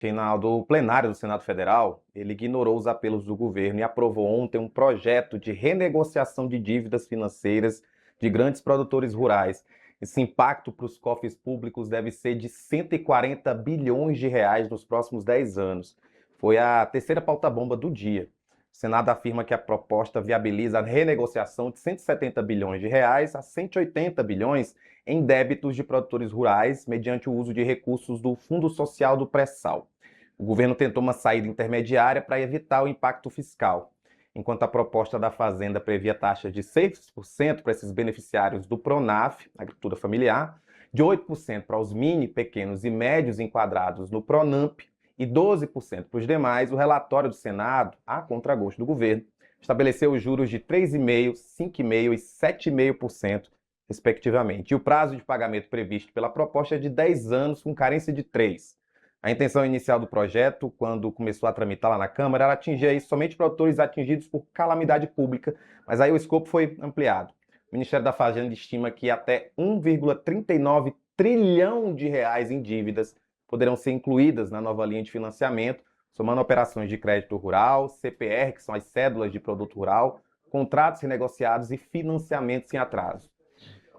Reinaldo, o plenário do Senado Federal, ele ignorou os apelos do governo e aprovou ontem um projeto de renegociação de dívidas financeiras de grandes produtores rurais. Esse impacto para os cofres públicos deve ser de 140 bilhões de reais nos próximos 10 anos. Foi a terceira pauta-bomba do dia. O Senado afirma que a proposta viabiliza a renegociação de 170 bilhões de reais a 180 bilhões em débitos de produtores rurais mediante o uso de recursos do Fundo Social do Pré-Sal. O governo tentou uma saída intermediária para evitar o impacto fiscal. Enquanto a proposta da Fazenda previa taxa de 6% para esses beneficiários do PRONAF, Agricultura Familiar, de 8% para os mini, pequenos e médios enquadrados no PRONAMP e 12% para os demais, o relatório do Senado, a contragosto do governo, estabeleceu os juros de 3,5%, 5,5% e 7,5%, respectivamente. E o prazo de pagamento previsto pela proposta é de 10 anos, com carência de 3. A intenção inicial do projeto, quando começou a tramitar lá na Câmara, era atingir aí somente produtores atingidos por calamidade pública, mas aí o escopo foi ampliado. O Ministério da Fazenda estima que até 1,39 trilhão de reais em dívidas poderão ser incluídas na nova linha de financiamento, somando operações de crédito rural, CPR, que são as cédulas de produto rural, contratos renegociados e financiamentos em atraso.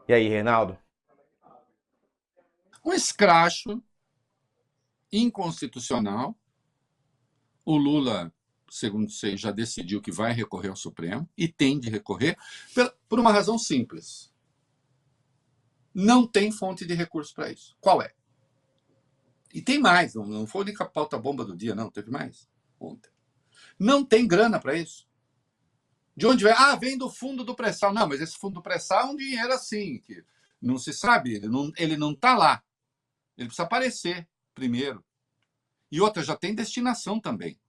E aí, Reinaldo? Um escracho inconstitucional. O Lula, segundo sei, já decidiu que vai recorrer ao Supremo e tem de recorrer por uma razão simples. Não tem fonte de recurso para isso. Qual é? E tem mais, não foi a única pauta-bomba do dia, não, teve mais ontem. Não tem grana para isso. De onde vem? Vem do fundo do pré-sal. Não, mas esse fundo do pré-sal é um dinheiro assim, que não se sabe, ele não está lá. Ele precisa aparecer primeiro. E outra, já tem destinação também.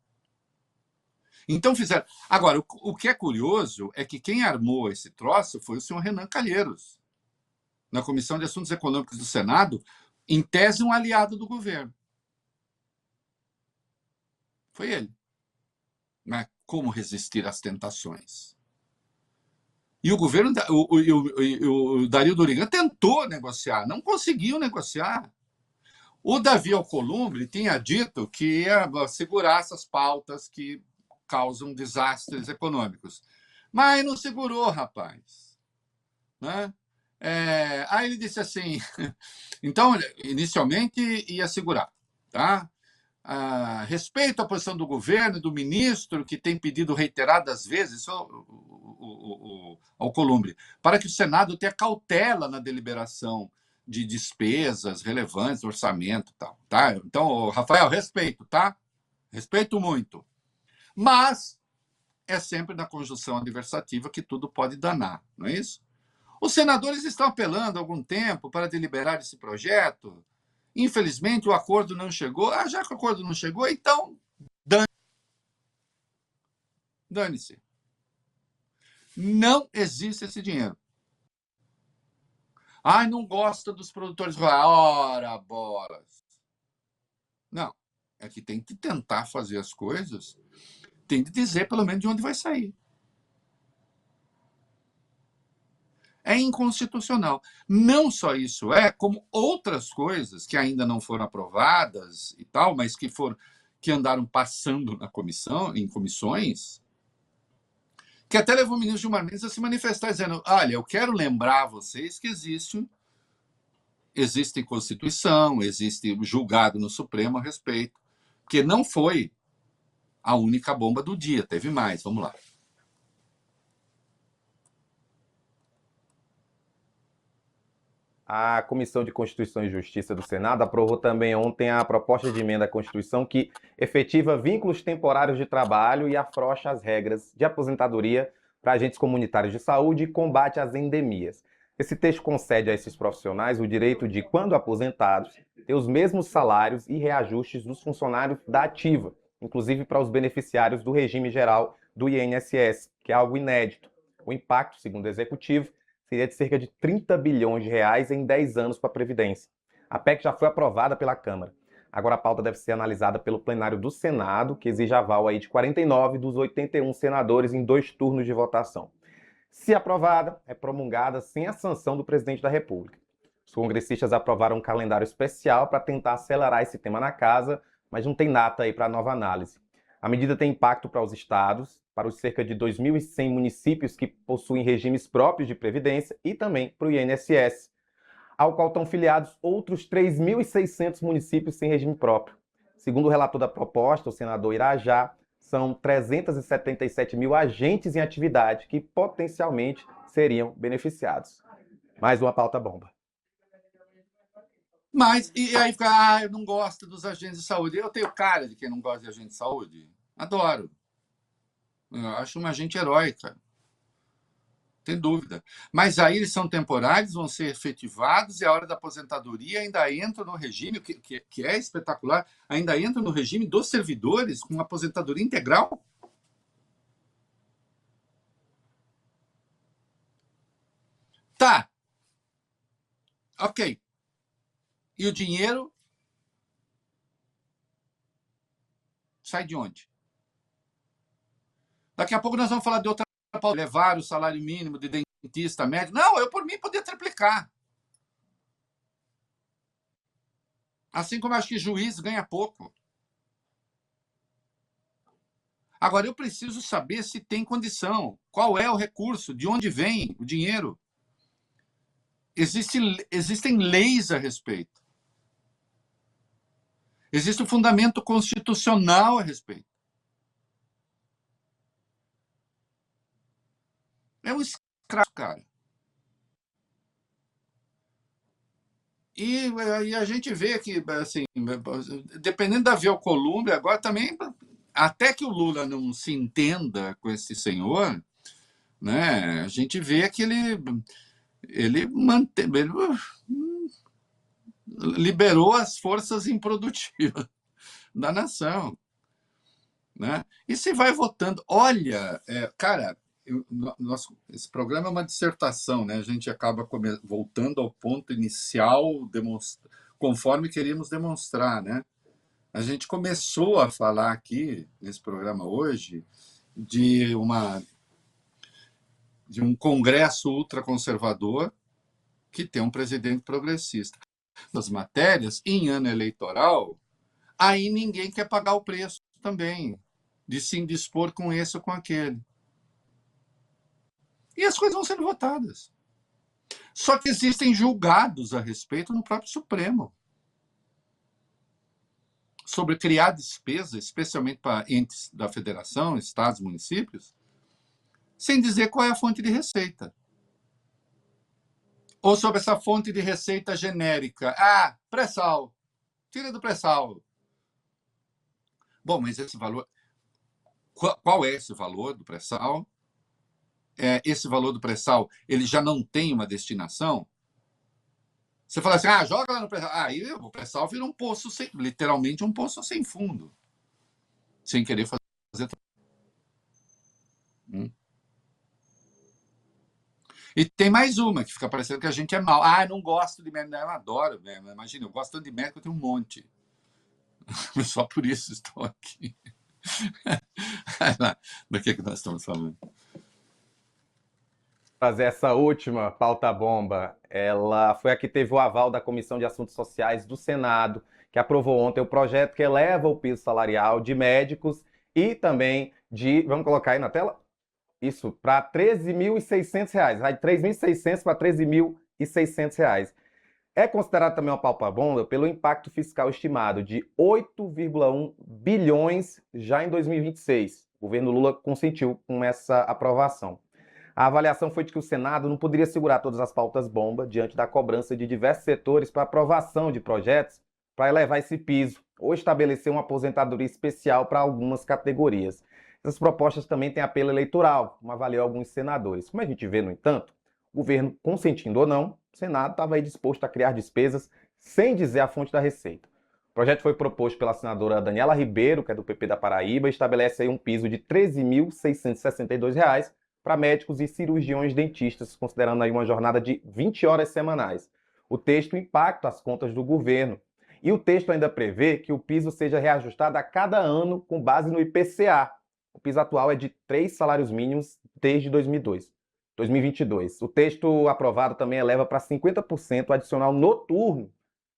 Então fizeram. Agora, o que é curioso é que quem armou esse troço foi o senhor Renan Calheiros, na Comissão de Assuntos Econômicos do Senado, em tese um aliado do governo. Foi ele. Mas como resistir às tentações? E o governo, o Dario Dorigan tentou negociar, não conseguiu negociar. O Davi Alcolumbre tinha dito que ia segurar essas pautas que causam desastres econômicos. Mas não segurou, rapaz. Né? Aí ele disse assim, então, inicialmente ia segurar. Tá? Respeito à posição do governo e do ministro, que tem pedido reiteradas vezes, o Alcolumbre, para que o Senado tenha cautela na deliberação de despesas relevantes do orçamento e tal, tá? Então, Rafael, respeito, tá? Respeito muito. Mas é sempre na conjunção adversativa que tudo pode danar, não é isso? Os senadores estão apelando há algum tempo para deliberar esse projeto. Infelizmente, o acordo não chegou. Já que o acordo não chegou, então dane-se. Não existe esse dinheiro. Não gosta dos produtores rurais. Ora, bolas. Não. É que tem que tentar fazer as coisas, tem que dizer pelo menos de onde vai sair. É inconstitucional. Não só isso como outras coisas que ainda não foram aprovadas e tal, mas que andaram passando na comissão, em comissões, que até levou o ministro Gilmar Mendes a se manifestar dizendo: olha, eu quero lembrar a vocês que existe Constituição, existe julgado no Supremo a respeito, porque não foi a única bomba do dia, teve mais. Vamos lá. A Comissão de Constituição e Justiça do Senado aprovou também ontem a proposta de emenda à Constituição que efetiva vínculos temporários de trabalho e afrouxa as regras de aposentadoria para agentes comunitários de saúde e combate às endemias. Esse texto concede a esses profissionais o direito de, quando aposentados, ter os mesmos salários e reajustes dos funcionários da ativa, inclusive para os beneficiários do regime geral do INSS, que é algo inédito. O impacto, segundo o Executivo, seria de cerca de 30 bilhões de reais em 10 anos para a Previdência. A PEC já foi aprovada pela Câmara. Agora a pauta deve ser analisada pelo plenário do Senado, que exige aval aí de 49 dos 81 senadores em 2 turnos de votação. Se aprovada, é promulgada sem a sanção do presidente da República. Os congressistas aprovaram um calendário especial para tentar acelerar esse tema na casa, mas não tem data aí para nova análise. A medida tem impacto para os estados, para os cerca de 2.100 municípios que possuem regimes próprios de previdência e também para o INSS, ao qual estão filiados outros 3.600 municípios sem regime próprio. Segundo o relator da proposta, o senador Irajá, são 377 mil agentes em atividade que potencialmente seriam beneficiados. Mais uma pauta bomba. Mas, e aí fica, eu não gosto dos agentes de saúde. Eu tenho cara de quem não gosta de agente de saúde. Adoro. Eu acho uma agente heróica. Tem dúvida. Mas aí eles são temporários, vão ser efetivados e a hora da aposentadoria ainda entra no regime, que é espetacular, ainda entra no regime dos servidores com aposentadoria integral. Tá. Ok. E o dinheiro sai de onde? Daqui a pouco nós vamos falar de outra pauta, levar o salário mínimo de dentista, médico. Não, eu por mim podia triplicar. Assim como eu acho que juiz ganha pouco. Agora, eu preciso saber se tem condição. Qual é o recurso? De onde vem o dinheiro? Existem leis a respeito. Existe um fundamento constitucional a respeito. É um escravo, cara. E a gente vê que, assim, dependendo da Via Alcolumbre, agora também, até que o Lula não se entenda com esse senhor, né, a gente vê que ele liberou as forças improdutivas da nação. Né? E se vai votando. Olha, cara, esse programa é uma dissertação, né? A gente acaba voltando ao ponto inicial, conforme queríamos demonstrar. Né? A gente começou a falar aqui, nesse programa hoje, de um congresso ultraconservador que tem um presidente progressista. Nas matérias, em ano eleitoral, aí ninguém quer pagar o preço também de se indispor com esse ou com aquele. E as coisas vão sendo votadas. Só que existem julgados a respeito no próprio Supremo sobre criar despesa, especialmente para entes da federação, estados, municípios, sem dizer qual é a fonte de receita. Ou sobre essa fonte de receita genérica. Ah, pré-sal. Tira do pré-sal. Bom, mas esse valor... Qual é esse valor do pré-sal? Esse valor do pré-sal, ele já não tem uma destinação? Você fala assim, joga lá no pré-sal. Aí o pré-sal vira um poço, literalmente um poço sem fundo. Sem querer fazer... E tem mais uma, que fica parecendo que a gente é mal. Eu não gosto de médico. Eu adoro, né? Imagina, eu gosto tanto de médico, eu tenho um monte. Só por isso estou aqui. Do que nós estamos falando? Fazer essa última pauta bomba, ela foi a que teve o aval da Comissão de Assuntos Sociais do Senado, que aprovou ontem o projeto que eleva o piso salarial de médicos e também vamos colocar aí na tela? Isso, para R$ 13.600, vai de R$ 3.600 para R$ 13.600. É considerado também uma pauta bomba pelo impacto fiscal estimado de 8,1 bilhões já em 2026. O governo Lula consentiu com essa aprovação. A avaliação foi de que o Senado não poderia segurar todas as pautas bomba diante da cobrança de diversos setores para aprovação de projetos para elevar esse piso ou estabelecer uma aposentadoria especial para algumas categorias. Essas propostas também têm apelo eleitoral, como avaliou alguns senadores. Como a gente vê, no entanto, o governo, consentindo ou não, o Senado estava aí disposto a criar despesas sem dizer a fonte da receita. O projeto foi proposto pela senadora Daniela Ribeiro, que é do PP da Paraíba, e estabelece aí um piso de R$ 13.662 para médicos e cirurgiões dentistas, considerando aí uma jornada de 20 horas semanais. O texto impacta as contas do governo. E o texto ainda prevê que o piso seja reajustado a cada ano com base no IPCA. O piso atual é de 3 salários mínimos desde 2022. O texto aprovado também eleva para 50% o adicional noturno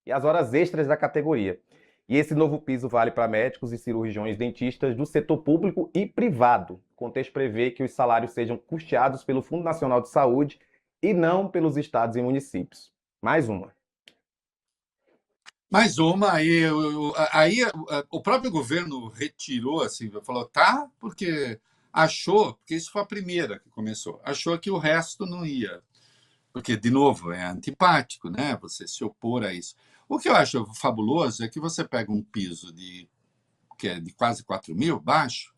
e as horas extras da categoria. E esse novo piso vale para médicos e cirurgiões dentistas do setor público e privado. O contexto prevê que os salários sejam custeados pelo Fundo Nacional de Saúde e não pelos estados e municípios. Mais uma. Mais uma, aí o próprio governo retirou, assim, falou, tá, porque achou, porque isso foi a primeira que começou, achou que o resto não ia. Porque, de novo, é antipático, né? Você se opor a isso. O que eu acho fabuloso é que você pega um piso que é de quase 4 mil, baixo,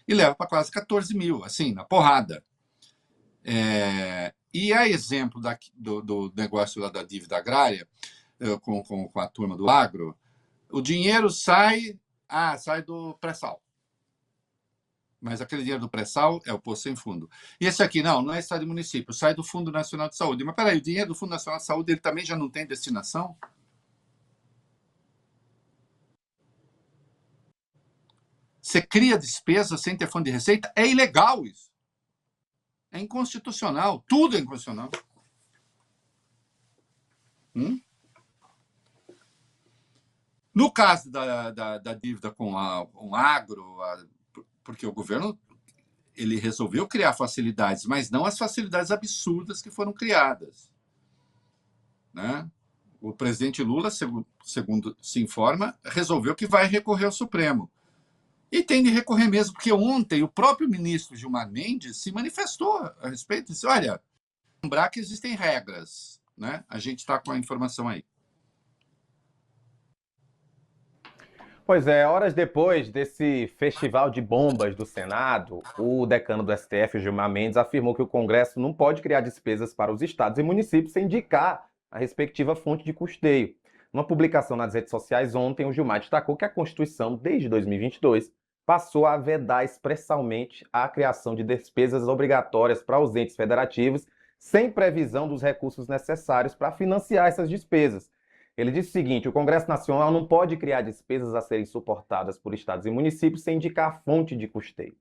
e leva para quase 14 mil, assim, na porrada. E a exemplo do negócio lá da dívida agrária, com a turma do agro, o dinheiro sai do pré-sal. Mas aquele dinheiro do pré-sal é o poço sem fundo. E esse aqui, não é estado e município, sai do Fundo Nacional de Saúde. Mas peraí, o dinheiro do Fundo Nacional de Saúde ele também já não tem destinação? Você cria despesa sem ter fonte de receita? É ilegal isso. É inconstitucional. Tudo é inconstitucional. No caso da dívida com o agro, porque o governo ele resolveu criar facilidades, mas não as facilidades absurdas que foram criadas. Né? O presidente Lula, segundo se informa, resolveu que vai recorrer ao Supremo. E tem de recorrer mesmo, porque ontem o próprio ministro Gilmar Mendes se manifestou a respeito disso. Olha, lembrar que existem regras. Né? A gente está com a informação aí. Pois é, horas depois desse festival de bombas do Senado, o decano do STF, Gilmar Mendes, afirmou que o Congresso não pode criar despesas para os estados e municípios sem indicar a respectiva fonte de custeio. Numa publicação nas redes sociais ontem, o Gilmar destacou que a Constituição, desde 2022, passou a vedar expressamente a criação de despesas obrigatórias para os entes federativos, sem previsão dos recursos necessários para financiar essas despesas. Ele disse o seguinte: o Congresso Nacional não pode criar despesas a serem suportadas por estados e municípios sem indicar a fonte de custeio.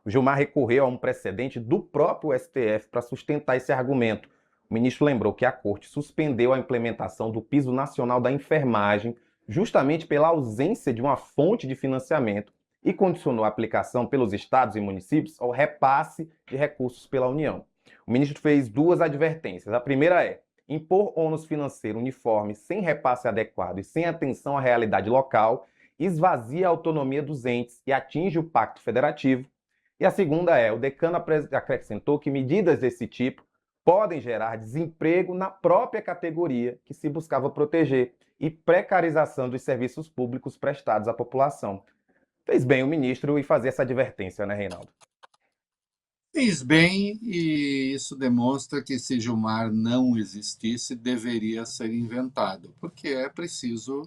O Gilmar recorreu a um precedente do próprio STF para sustentar esse argumento. O ministro lembrou que a Corte suspendeu a implementação do Piso Nacional da Enfermagem justamente pela ausência de uma fonte de financiamento e condicionou a aplicação pelos estados e municípios ao repasse de recursos pela União. O ministro fez duas advertências. A primeira é: impor ônus financeiro uniforme sem repasse adequado e sem atenção à realidade local esvazia a autonomia dos entes e atinge o pacto federativo. E a segunda é: o decano acrescentou que medidas desse tipo podem gerar desemprego na própria categoria que se buscava proteger e precarização dos serviços públicos prestados à população. Fez bem o ministro em fazer essa advertência, né, Reinaldo? Fez bem, e isso demonstra que se Gilmar não existisse, deveria ser inventado, porque é preciso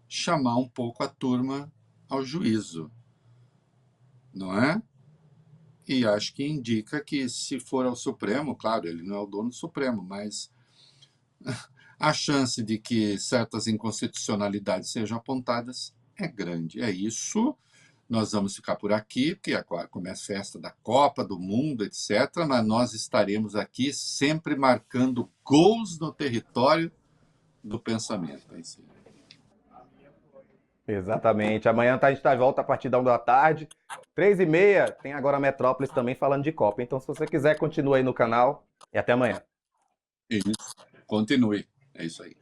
chamar um pouco a turma ao juízo, não é? E acho que indica que, se for ao Supremo, claro, ele não é o dono do Supremo, mas a chance de que certas inconstitucionalidades sejam apontadas é grande. É isso. Nós vamos ficar por aqui, porque agora começa a festa da Copa, do Mundo, etc. Mas nós estaremos aqui sempre marcando gols no território do pensamento. É isso aí. Exatamente. Amanhã a gente está de volta a partir da 1 da tarde. 3h30, tem agora a Metrópolis também falando de Copa. Então, se você quiser, continue aí no canal e até amanhã. Isso. Continue. É isso aí.